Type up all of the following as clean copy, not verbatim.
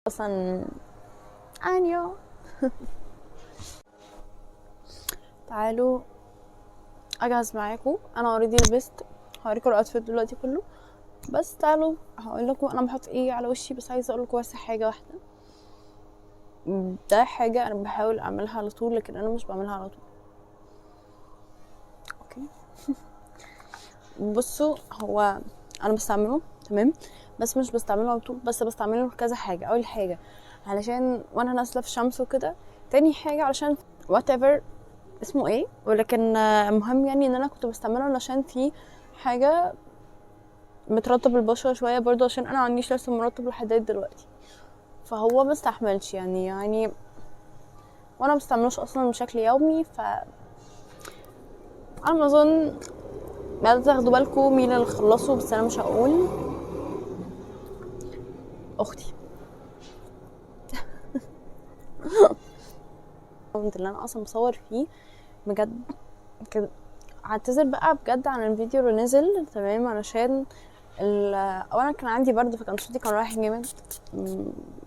اصلا انيو. تعالوا اجهز معاكم. انا اوريدي لبست، هوريكم الاوتفيت دلوقتي كله. بس تعالوا هقول لكم انا بحط ايه على وشي. بس عايزه اقول لكم بس حاجه واحده. ده حاجه انا بحاول اعملها على طول، لكن انا مش بعملها على طول. اوكي. بصوا، هو انا بستعمله تمام، بس مش بستعمله على طول، بس بستعمله لكذا حاجه. اول حاجه علشان وانا نازله في الشمس وكده. تاني حاجه علشان whatever اسمه ايه، ولكن مهم يعني ان انا كنت بستعمله علشان في حاجه بترطب البشره شويه برضو، عشان انا عنديش لسه مرطب لحد دلوقتي، فهو مستحملش يعني وانا بستعملوش اصلا بشكل يومي. على ما اظن ما تاخدوا بالكم مين اللي خلصوا، بس انا مش هقول. اختي. اللي انا اصلا بصور فيه بجد كده. اعتذر بقى بجد عن الفيديو اللي نزل تمام، علشان اولا كان عندي برد، فكان صوتي كان رايح جامد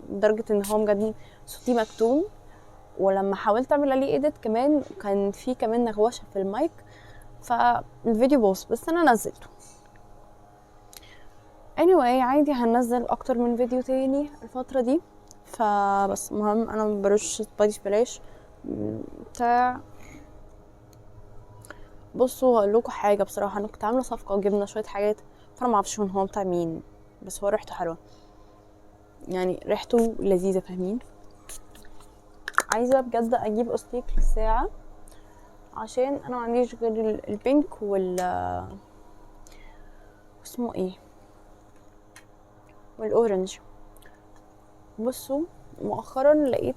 لدرجه ان هو بجد صوتي مكتوم. ولما حاولت اعمل عليه ايديت كمان كان في كمان نغوشه في المايك، فالفيديو باظ. بس انا نزلته anyway. عادي هنزل اكتر من فيديو تاني الفتره دي. فبس مهم انا برش بادي سبلاش بتاع. بصوا هقول لكم حاجه بصراحه، انا كنت عامله صفقه وجبنا شويه حاجات، فانا ما اعرفش هو بتاع مين، بس هو ريحته حلوه يعني، ريحته لذيذه فاهمين. عايزه بجد اجيب استيك للساعه، عشان انا ما عنديش غير البينك اسمه ايه، والاورنج. بصوا مؤخرا لقيت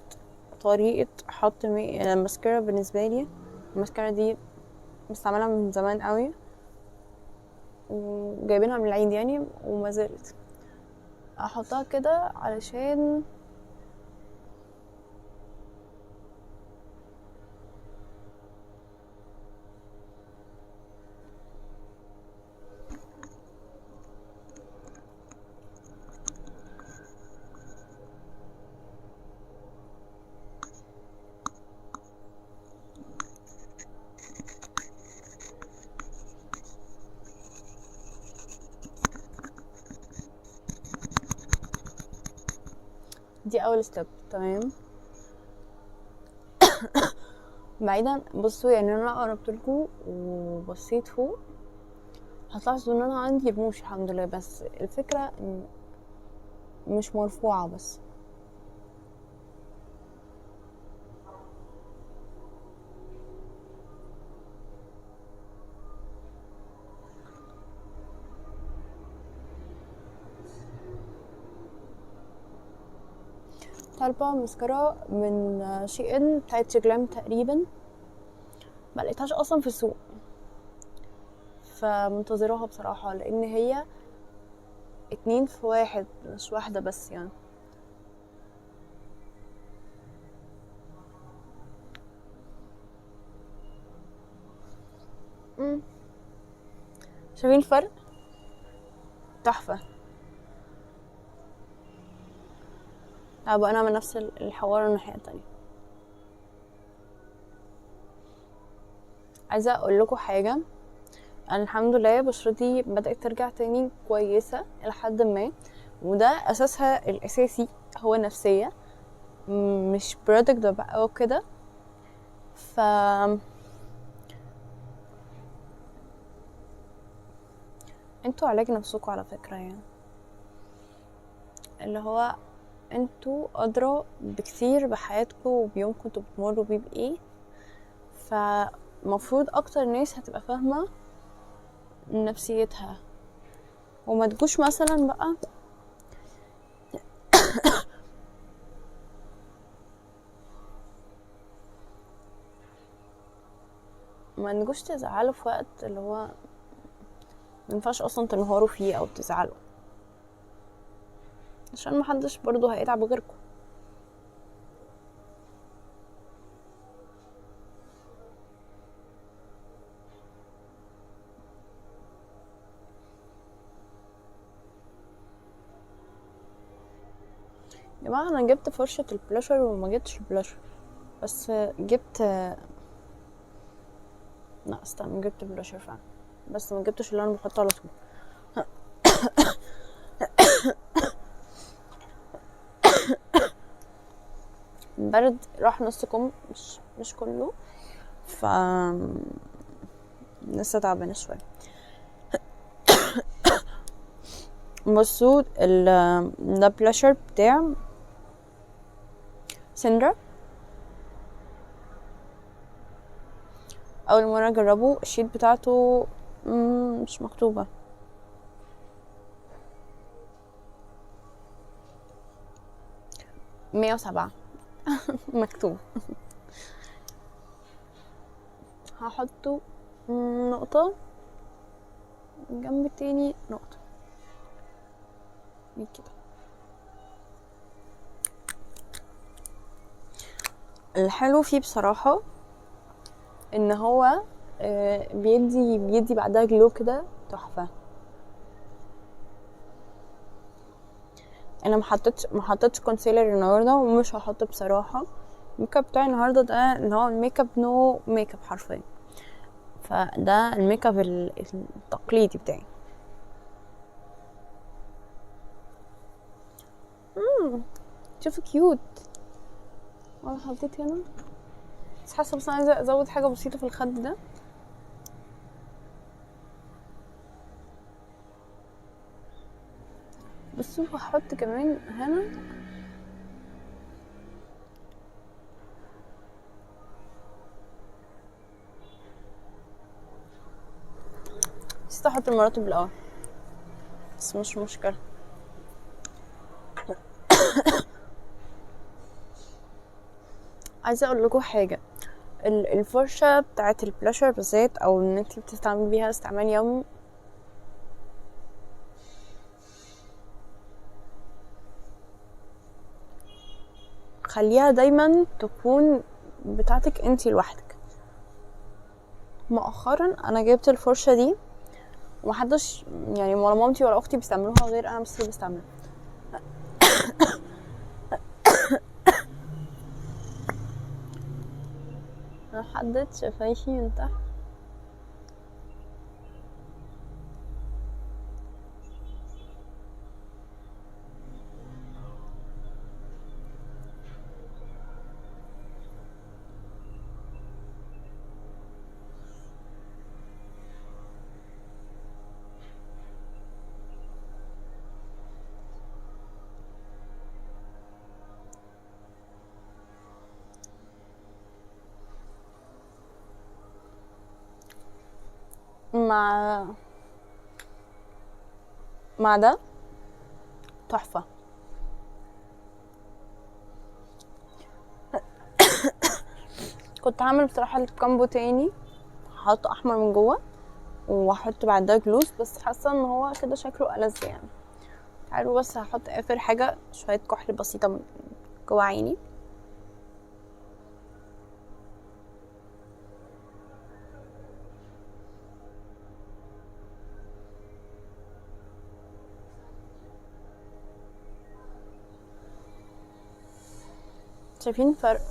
طريقه حط ماسكارا. بالنسبه لي الماسكارا دي بستعملها من زمان قوي، وجايبينها من العيد يعني، وما زالت احطها كده علشان دي اول ستيب تمام. بعيدا بصوا يعني انا قربت لكم وبصيت فوق، هتلاحظوا ان انا عندي رموش الحمد لله، بس الفكره إن مش مرفوعه بس. طالبه مسكره من شي ان بتاعت جلام تقريبا، ما لقيتهاش اصلا في السوق، فمنتظراها بصراحه، لان هي 2 في 1 مش واحده بس يعني. مم. شايفين الفرق؟ تحفه. طب انا من نفس الحوار الناحيه التانية. عايزه اقول لكم حاجه، انا الحمد لله بشرتي بدات ترجع تاني كويسه الى حد ما، وده اساسها الاساسي هو النفسيه، مش برودكت بقى وكده. ف انتوا علاج نفسكوا على فكره يعني، اللي هو انتوا ادرى بكثير بحياتكم وبيومكم انتوا بتمروا بيه بايه. فمفروض اكتر ناس هتبقى فاهمه نفسيتها، وما تجوش مثلا بقى ما نجوش تزعلوا في وقت اللي هو مينفعش اصلا تنهاروا فيه او تزعلوا، عشان محدش برضو هيتعب غيركم. يا جماعه انا جبت فرشه البلاشر وما جبتش البلاشر، بس جبت، لا استنى، جبت بلاشر فعلا بس ما جبتش اللي انا بحطه على طول. البرد راح نص كم، مش كله، ف لسه تعبانه شويه. بصوا ده بلاشر بتاع سندرا، اول مره اجربه. الشيت بتاعته مش مكتوبه، مية وسبعة مكتوب. هحطه نقطة جنب التاني نقطة كده. الحلو فيه بصراحة ان هو بيدي بعدها جلو كده تحفة. انا ما حطيتش كونسيلر النهارده ومش هحط بصراحة. الميك اب بتاعي النهارده ده اللي هو الميك اب نو ميك اب حرفيا، فده الميك اب التقليدي بتاعي. شوفوا كيوت. وانا حطيت هنا بس حاسه، بس انا عايزه ازود حاجه بسيطه في الخد ده. بصوا هحط كمان هنا نسيت احط المرطب الاول بس مش مشكله. عايزه اقول لكم حاجه، الفرشه بتاعه البلاشر بالذات، او ان انت بتستعملي بيها استعمال يومي، خليها دايما تكون بتاعتك انتي لوحدك. مؤخرا انا جبت الفرشه دي ومحدش يعني ولا مامتي ولا اختي بيستعملوها غير انا بس اللي بستعملها. انا حددت شفايفي من تحت مع ده تحفه. كنت هعمل بصراحه الكامبو تاني، هحط احمر من جوه واحط بعدها جلوس، بس حاسه ان هو كده شكله ألذ يعني. تعالوا بس هحط اخر حاجه شويه كحل بسيطه من جوه عيني. شايفين فرق؟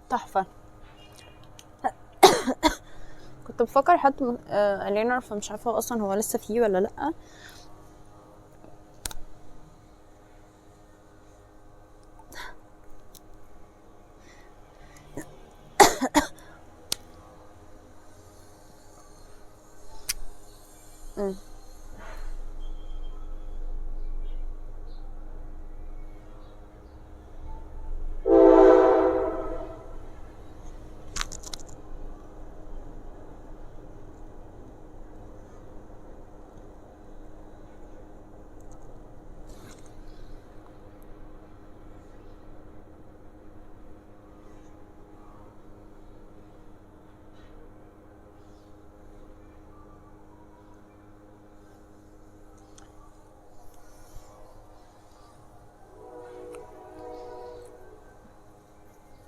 تحفه. كنت بفكر احط الينر، فمش عارفه اصلا هو لسه فيه ولا لا.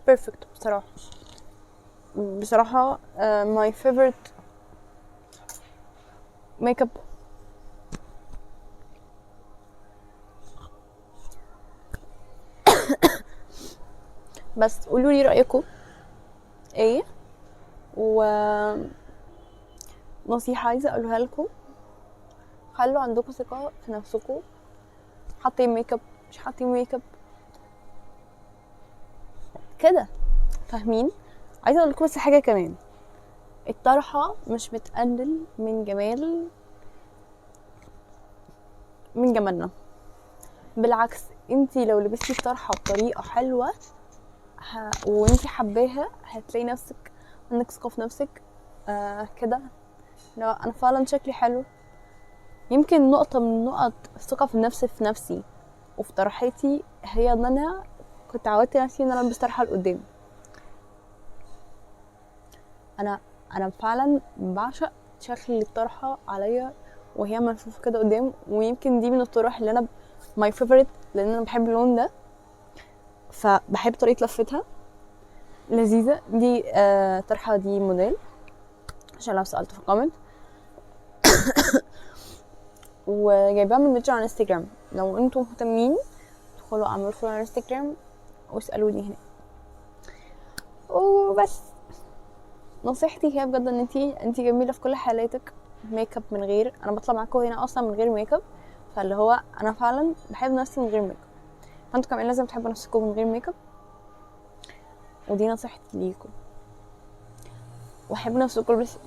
بيرفكت بصراحه my favorite ميك اب. بس قولوا لي رايكم ايه، و نصيحه عايزه اقولها لكم، خلوا عندكم ثقه في نفسكم، حاطين ميك اب مش حاطين ميك اب كده، فاهمين؟ عايزه اقول لكم بس حاجه كمان، الطرحه مش بتقلل من جمالنا، بالعكس انتي لو لبستي الطرحه بطريقه حلوه وانتي حباها هتلاقي نفسك عندك ثقه في نفسك كده. لو انا فعلا شكلي حلو، يمكن نقطه من نقط الثقه في النفس في نفسي وفي طرحتي هي ان انا كنت عودت نفسي ان انا البس طرحه لقدام. انا فعلا بعشق شكل الطرحه عليا وهي ملفوفه كده قدام، ويمكن دي من الطرح اللي انا ماي فيفورت لان انا بحب اللون ده، فبحب طريقه لفتها لذيذه. دي طرحه دي موديل عشان لو سالت في الكومنت وجايباها من فيديو على انستجرام. لو انتم مهتمين ادخلوا اعملوا فولو على انستجرام واسالوني هنا. وبس نصيحتي هي بجد ان انتي جميله في كل حالاتك، ميك اب من غير، انا بطلع معاكم هنا اصلا من غير ميك اب، فاللي هو انا فعلا بحب نفسي من غير ميك اب، فانتوا كمان لازم تحبوا نفسكم من غير ميك اب، ودي نصيحتي ليكم. وحبوا نفسكم بس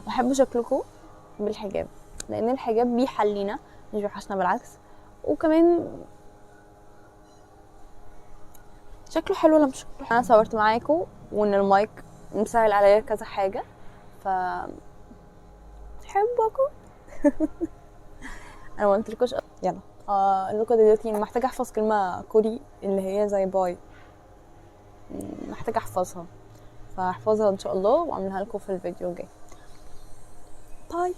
وحبوا شكلكم بالحجاب، لان الحجاب بيحلينا مش بيوحشنا، بالعكس. وكمان شكله حلو ولا مش شكله حلو. انا صورت معاكم وان المايك مسهل عليا كذا حاجه، ف بحبكم. انا ما قلتلكوش يلا اللوكا دلوقتي محتاجه احفظ كلمه كوري اللي هي زي باي، محتاجه احفظها، فاحفظها ان شاء الله واعملها لكم في الفيديو الجاي. باي.